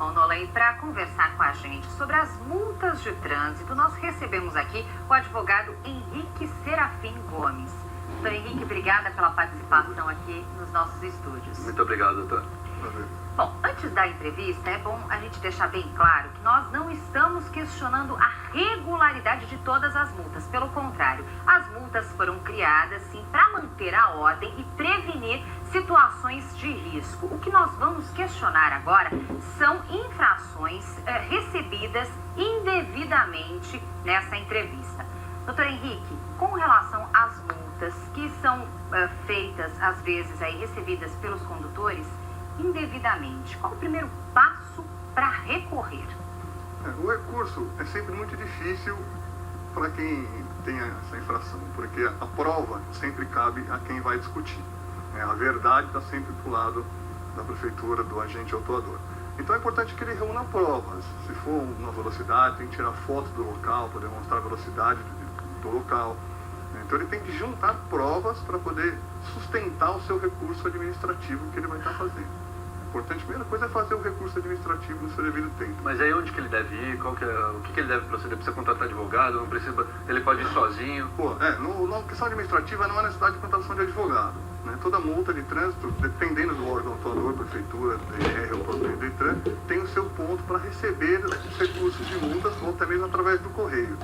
Bom, Nolen, para conversar com a gente sobre as multas de trânsito, nós recebemos aqui o advogado Henrique Serafim Gomes. Doutor Henrique, obrigada pela participação aqui nos nossos estúdios. Muito obrigado, doutor. Bom, antes da entrevista, é bom a gente deixar bem claro que nós não estamos questionando a regularidade de todas as multas. Pelo contrário, as multas foram criadas, sim, para manter a ordem e prevenir situações de risco. O que nós vamos questionar agora são infrações recebidas indevidamente nessa entrevista. Doutor Henrique, com relação às multas que são feitas, às vezes, aí, recebidas pelos condutores indevidamente, qual o primeiro passo para recorrer? O recurso é sempre muito difícil para quem tem essa infração, porque a prova sempre cabe a quem vai discutir. A verdade está sempre para o lado da prefeitura, do agente autuador. Então é importante que ele reúna provas. Se for uma velocidade, tem que tirar foto do local para demonstrar a velocidade do local. Então ele tem que juntar provas para poder sustentar o seu recurso administrativo que ele vai estar fazendo. Importante, a primeira coisa é fazer o recurso administrativo no seu devido tempo. Mas aí onde que ele deve ir? O que ele deve proceder? Precisa contratar advogado? Não precisa? Ele pode ir sozinho? Na questão administrativa não há necessidade de contratação de advogado. Toda multa de trânsito, dependendo do órgão autuador, prefeitura, DR ou próprio Detran, tem o seu ponto para receber os recursos de multas ou até mesmo através do correio.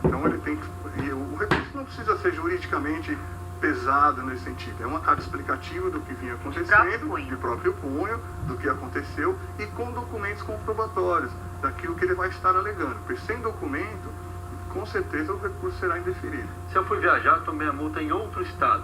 Então ele tem que... E o recurso não precisa ser juridicamente pesado nesse sentido. É uma carta explicativa do que vinha acontecendo, de próprio punho, do que aconteceu e com documentos comprobatórios daquilo que ele vai estar alegando. Porque sem documento, com certeza o recurso será indeferido. Se eu for viajar, tomei a multa em outro estado,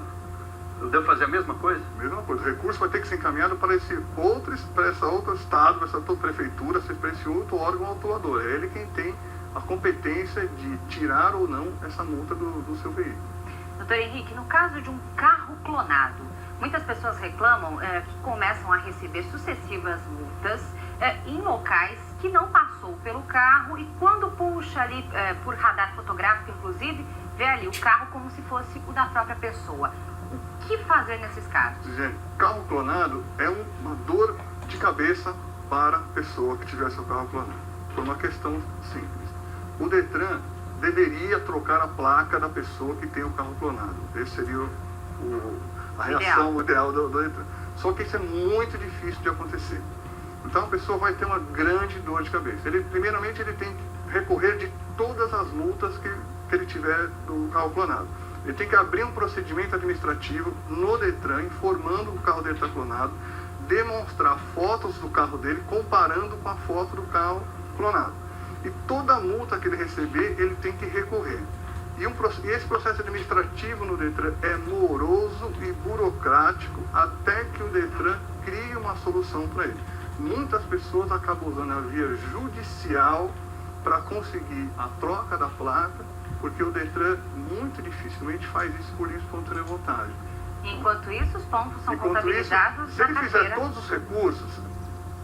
eu devo fazer a mesma coisa? Mesma coisa. O recurso vai ter que ser encaminhado para esse outro estado, para essa outra prefeitura, para esse outro órgão autuador. É ele quem tem a competência de tirar ou não essa multa do seu veículo. Doutor Henrique, no caso de um carro clonado, muitas pessoas reclamam que começam a receber sucessivas multas em locais que não passou pelo carro e quando puxa ali por radar fotográfico, inclusive, vê ali o carro como se fosse o da própria pessoa. O que fazer nesses casos? Gente, carro clonado é uma dor de cabeça para a pessoa que tiver seu carro clonado. Por uma questão simples. O Detran deveria trocar a placa da pessoa que tem o carro clonado. Esse seria a reação ideal do Detran. Só que isso é muito difícil de acontecer. Então a pessoa vai ter uma grande dor de cabeça. Primeiramente ele tem que recorrer de todas as multas que ele tiver do carro clonado. Ele tem que abrir um procedimento administrativo no Detran, informando o carro dele está clonado, demonstrar fotos do carro dele, comparando com a foto do carro clonado. E toda multa que ele receber, ele tem que recorrer. E esse processo administrativo no Detran é moroso e burocrático até que o Detran crie uma solução para ele. Muitas pessoas acabam usando a via judicial para conseguir a troca da placa, porque o Detran muito dificilmente faz isso por espontânea vontade. Enquanto isso, os pontos são contabilizados se ele fizer todos os recursos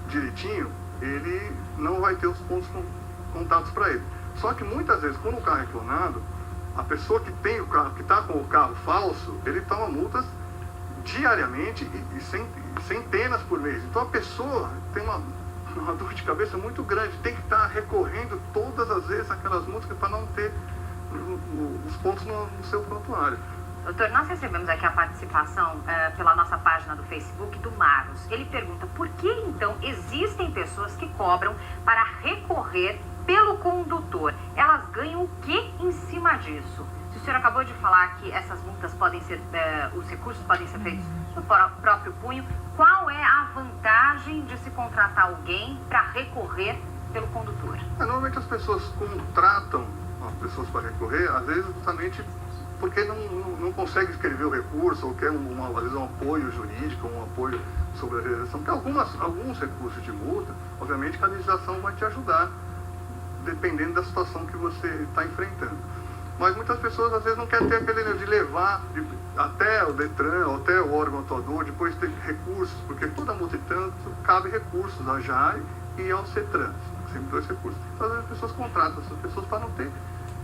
direitinho, ele não vai ter os pontos contados para ele. Só que muitas vezes, quando o carro é clonado, a pessoa que tem o carro, que está com o carro falso, ele toma multas diariamente e centenas por mês. Então a pessoa tem uma dor de cabeça muito grande, tem que estar recorrendo todas as vezes aquelas multas para não ter os pontos no seu prontuário. Doutor, nós recebemos aqui a participação pela nossa página do Facebook do Maros. Ele pergunta por que então existem pessoas que cobram para recorrer pelo condutor. Elas ganham o que em cima disso? Se o senhor acabou de falar que essas multas podem ser, os recursos podem ser feitos no próprio punho, qual é a vantagem de se contratar alguém para recorrer pelo condutor? Normalmente as pessoas contratam as pessoas para recorrer, às vezes justamente porque não consegue escrever o recurso ou quer às vezes um apoio jurídico, um apoio sobre a realização. Porque alguns recursos de multa, obviamente que a legislação vai te ajudar, dependendo da situação que você está enfrentando. Mas muitas pessoas às vezes não querem ter aquele de levar até o Detran, ou até o órgão atuador, depois ter recursos, porque toda multa de trânsito cabe recursos à JAI e ao CETRAN, sempre dois recursos. Então às vezes as pessoas contratam essas pessoas para não ter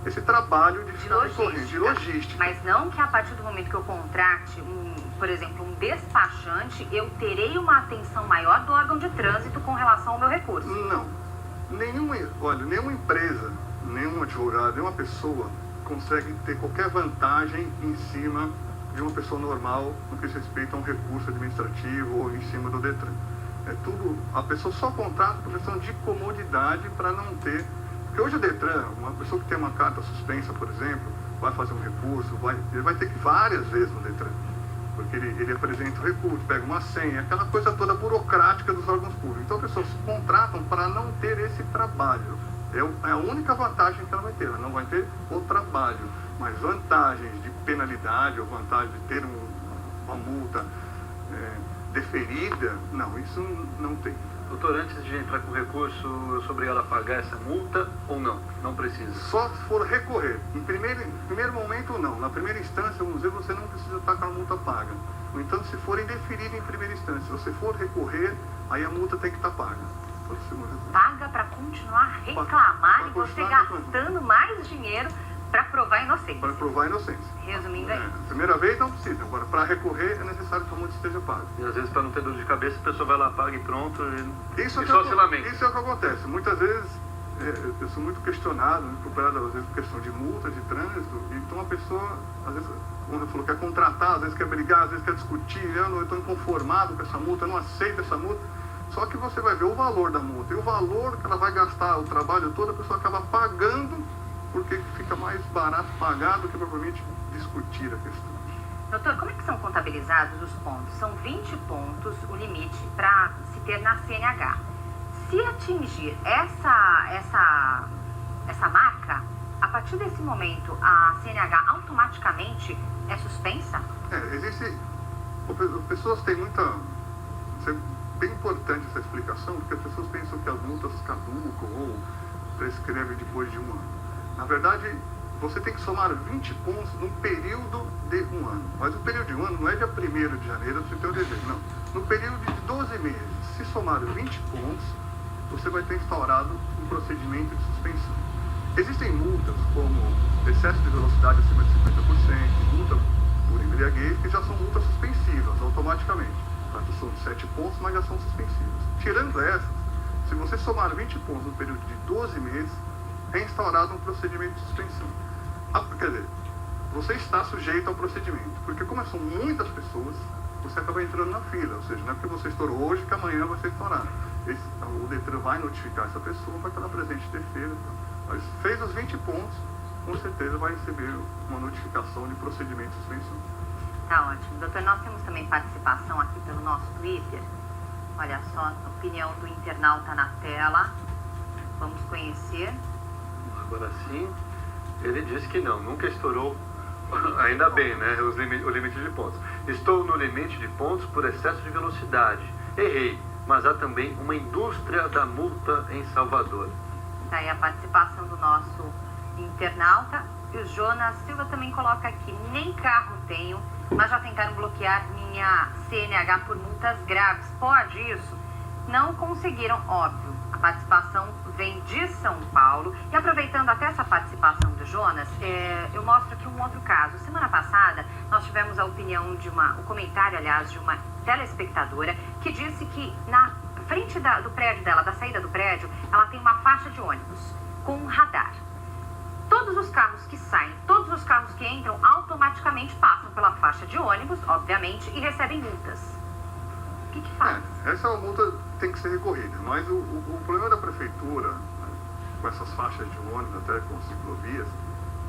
esse trabalho de De ficar recorrendo, de logística. Mas não que a partir do momento que eu contrate, por exemplo, um despachante, eu terei uma atenção maior do órgão de trânsito com relação ao meu recurso. Não. Nenhuma empresa, nenhum advogado, nenhuma pessoa consegue ter qualquer vantagem em cima de uma pessoa normal no que diz respeito a um recurso administrativo ou em cima do Detran. É tudo, a pessoa só contrata por questão de comodidade para não ter. Porque hoje o Detran, uma pessoa que tem uma carta suspensa, por exemplo, vai fazer um recurso, ele vai ter que ir várias vezes no Detran. Porque ele apresenta o recurso, pega uma senha, aquela coisa toda burocrática dos órgãos públicos. Então, as pessoas se contratam para não ter esse trabalho. É a única vantagem que ela vai ter. Ela não vai ter o trabalho. Mas vantagens de penalidade ou vantagem de ter uma multa deferida, não, isso não tem. Doutor, antes de entrar com o recurso, eu sou obrigado a pagar essa multa ou não? Não precisa? Só se for recorrer. Em primeiro momento, não. Na primeira instância, vamos dizer, você não precisa estar com a multa paga. No entanto, se for indeferida em primeira instância, se você for recorrer, aí a multa tem que estar paga. Paga para continuar a reclamar e você gastando mais dinheiro para provar a inocência. Para provar a inocência. Resumindo aí. Primeira vez não precisa. Agora, para recorrer, é necessário que a multa esteja paga. E às vezes, para não ter dor de cabeça, a pessoa vai lá, paga e pronto. Isso e só se lamenta. Isso é o que acontece. Muitas vezes, eu sou muito questionado, muito procurado, às vezes, por questão de multa, de trânsito. Então, a pessoa, às vezes, como eu falou, quer contratar, às vezes quer brigar, às vezes quer discutir. Eu estou inconformado com essa multa, eu não aceito essa multa. Só que você vai ver o valor da multa. E o valor que ela vai gastar, o trabalho todo, a pessoa acaba pagando, porque fica mais barato pagar do que propriamente discutir a questão. Doutor, como é que são contabilizados os pontos? São 20 pontos o limite para se ter na CNH. Se atingir essa marca, a partir desse momento a CNH automaticamente é suspensa? As pessoas têm muita... Isso é bem importante essa explicação, porque as pessoas pensam que as multas caducam ou prescrevem depois de um ano. Na verdade, você tem que somar 20 pontos num período de um ano. Mas o período de um ano não é dia 1º de janeiro, você tem o dever, não. No período de 12 meses, se somar 20 pontos, você vai ter instaurado um procedimento de suspensão. Existem multas como excesso de velocidade acima de 50%, multa por embriaguez, que já são multas suspensivas automaticamente. Portanto, são 7 pontos, mas já são suspensivas. Tirando essas, se você somar 20 pontos no período de 12 meses, é instaurado um procedimento de suspensão. Quer dizer, você está sujeito ao procedimento, porque como são muitas pessoas, você acaba entrando na fila, ou seja, não é porque você estourou hoje que amanhã vai ser estourado. O Detran vai notificar essa pessoa, vai estar presente de defesa. Mas fez os 20 pontos, com certeza vai receber uma notificação de procedimento de suspensão. Tá ótimo. Doutor, nós temos também participação aqui pelo nosso Twitter. Olha só, a opinião do internauta na tela. Vamos conhecer. Agora sim, ele disse que não, nunca estourou, ainda bem, né, o limite de pontos. Estou no limite de pontos por excesso de velocidade. Errei, mas há também uma indústria da multa em Salvador. Tá aí a participação do nosso internauta. E o Jonas Silva também coloca aqui, nem carro tenho, mas já tentaram bloquear minha CNH por multas graves. Pode isso? Não conseguiram, óbvio. A participação vem de São Paulo. E aproveitando até essa participação do Jonas, eu mostro aqui um outro caso. Semana passada, nós tivemos a opinião o comentário, aliás, de uma telespectadora que disse que na frente do prédio dela, da saída do prédio, ela tem uma faixa de ônibus com um radar. Todos os carros que saem, todos os carros que entram, automaticamente passam pela faixa de ônibus, obviamente, e recebem multas. O que faz? Essa multa tem que ser recorrida, mas o problema da prefeitura, né, com essas faixas de ônibus, até com ciclovias,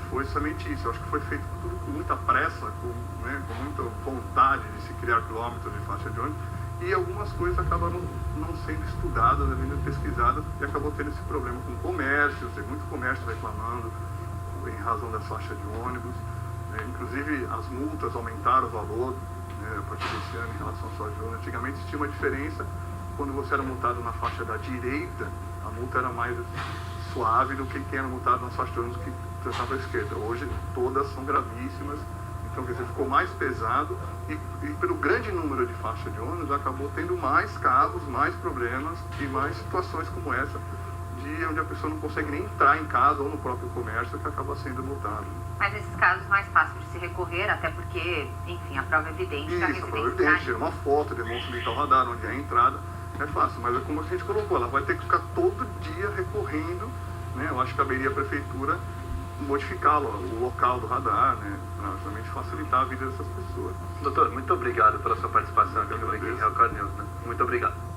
foi somente isso. Eu acho que foi feito tudo com muita pressa, com muita vontade de se criar quilômetros de faixa de ônibus, e algumas coisas acabaram não sendo estudadas, sendo pesquisadas, e acabou tendo esse problema com o comércio. Tem muito comércio reclamando em razão das faixas de ônibus. Inclusive, as multas aumentaram o valor a partir desse ano em relação às faixas de ônibus. Antigamente tinha uma diferença. Quando você era multado na faixa da direita, a multa era mais suave do que quem era multado nas faixas de ônibus que transitava à esquerda. Hoje, todas são gravíssimas. Então, quer dizer, ficou mais pesado e pelo grande número de faixas de ônibus, acabou tendo mais carros, mais problemas e mais situações como essa dia onde a pessoa não consegue nem entrar em casa ou no próprio comércio, que acaba sendo multado. Mas nesses casos mais fácil de se recorrer, até porque, enfim, a prova é evidente que a Isso, a prova é residência... evidente, tira uma foto, demonstra onde está o radar, onde é a entrada, é fácil, mas é como a gente colocou, ela vai ter que ficar todo dia recorrendo, né? Eu acho que caberia a prefeitura modificar o local do radar, né? Para justamente facilitar a vida dessas pessoas. Doutor, muito obrigado pela sua participação aqui no Real News, né? Muito obrigado.